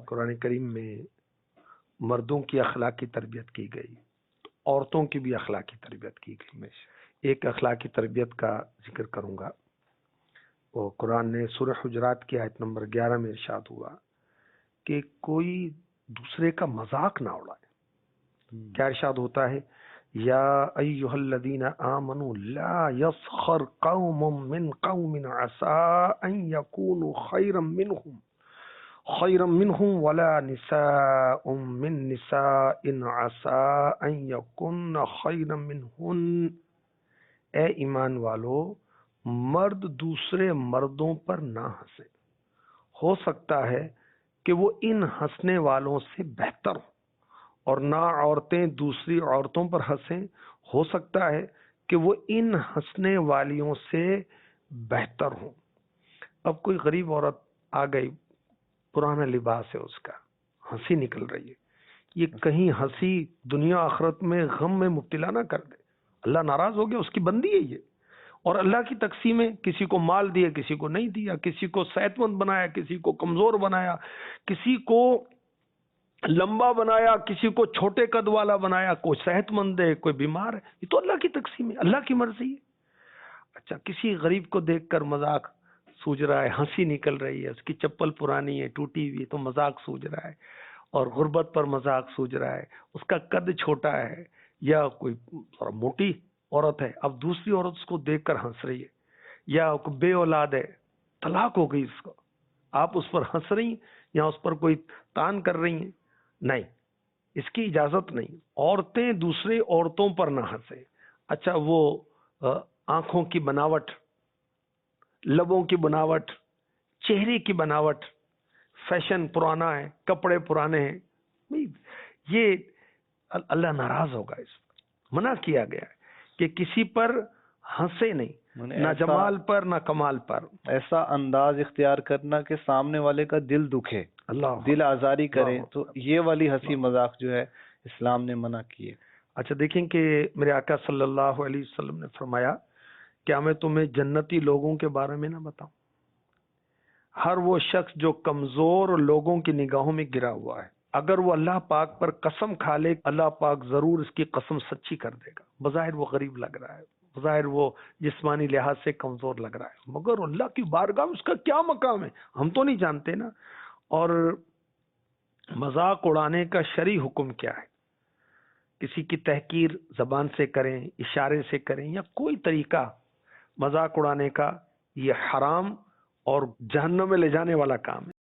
قرآن کریم میں مردوں کی اخلاقی تربیت کی گئی، عورتوں کی بھی اخلاقی تربیت کی گئی۔ ایک اخلاقی تربیت کا ذکر کروں گا، وہ قرآن نے سورہ حجرات کی آیت نمبر 11 میں ارشاد ہوا کہ کوئی دوسرے کا مذاق نہ اڑائے۔ کیا ارشاد ہوتا ہے؟ یا ایھا الذین آمنوا لا یسخر قوم من قوم عسى ان یکونوا خیرا منهم ولا نساء من نساء عسى ان یکن خیرا منہن۔ اے ایمان والو، مرد دوسرے مردوں پر نہ ہنسے، ہو سکتا ہے کہ وہ ان ہنسنے والوں سے بہتر ہوں، اور نہ عورتیں دوسری عورتوں پر ہنسیں، ہو سکتا ہے کہ وہ ان ہنسنے والیوں سے بہتر ہوں۔ اب کوئی غریب عورت آ گئی، پرانا لباس ہے اس کا، ہنسی نکل رہی ہے، یہ کہیں ہنسی دنیا آخرت میں غم میں مبتلا نہ کر دے، اللہ ناراض ہو گیا، اس کی بندی ہے یہ۔ اور اللہ کی تقسیم ہے، کسی کو مال دیا، کسی کو نہیں دیا، کسی کو صحت مند بنایا، کسی کو کمزور بنایا، کسی کو لمبا بنایا، کسی کو چھوٹے قد والا بنایا، کوئی صحت مند ہے، کوئی بیمار ہے، یہ تو اللہ کی تقسیم ہے، اللہ کی مرضی ہے۔ اچھا، کسی غریب کو دیکھ کر مذاق سوج رہا ہے، ہنسی نکل رہی ہے، اس کی چپل پرانی ہے، ٹوٹی ہوئی ہے، تو مذاق سوج رہا ہے، اور غربت پر مذاق سوج رہا ہے، اس کا قد چھوٹا ہے، یا کوئی موٹی عورت ہے، اب دوسری عورت اس کو دیکھ کر ہنس رہی ہے، یا بے اولاد ہے، طلاق ہو گئی اس کو، آپ اس پر ہنس رہی ہیں یا اس پر کوئی تان کر رہی ہیں؟ نہیں، اس کی اجازت نہیں۔ عورتیں دوسرے عورتوں پر نہ ہنسیں۔ اچھا، وہ آنکھوں کی بناوٹ، لبوں کی بناوٹ، چہرے کی بناوٹ، فیشن پرانا ہے، کپڑے پرانے ہیں، یہ اللہ ناراض ہوگا، اس پر منع کیا گیا ہے کہ کسی پر ہنسے نہیں، نہ جمال پر نہ کمال پر۔ ایسا انداز اختیار کرنا کہ سامنے والے کا دل دکھے، دل آزاری کرے، تو یہ والی ہنسی مذاق جو ہے اسلام نے منع کی ہے۔ اچھا دیکھیں کہ میرے آقا صلی اللہ علیہ وسلم نے فرمایا، کیا میں تمہیں جنتی لوگوں کے بارے میں نہ بتاؤں؟ ہر وہ شخص جو کمزور لوگوں کی نگاہوں میں گرا ہوا ہے، اگر وہ اللہ پاک پر قسم کھا لے، اللہ پاک ضرور اس کی قسم سچی کر دے گا۔ بظاہر وہ غریب لگ رہا ہے، بظاہر وہ جسمانی لحاظ سے کمزور لگ رہا ہے، مگر اللہ کی بارگاہ میں اس کا کیا مقام ہے ہم تو نہیں جانتے نا۔ اور مذاق اڑانے کا شرعی حکم کیا ہے؟ کسی کی تحقیر زبان سے کریں، اشارے سے کریں، یا کوئی طریقہ مذاق اڑانے کا، یہ حرام اور جہنم میں لے جانے والا کام ہے۔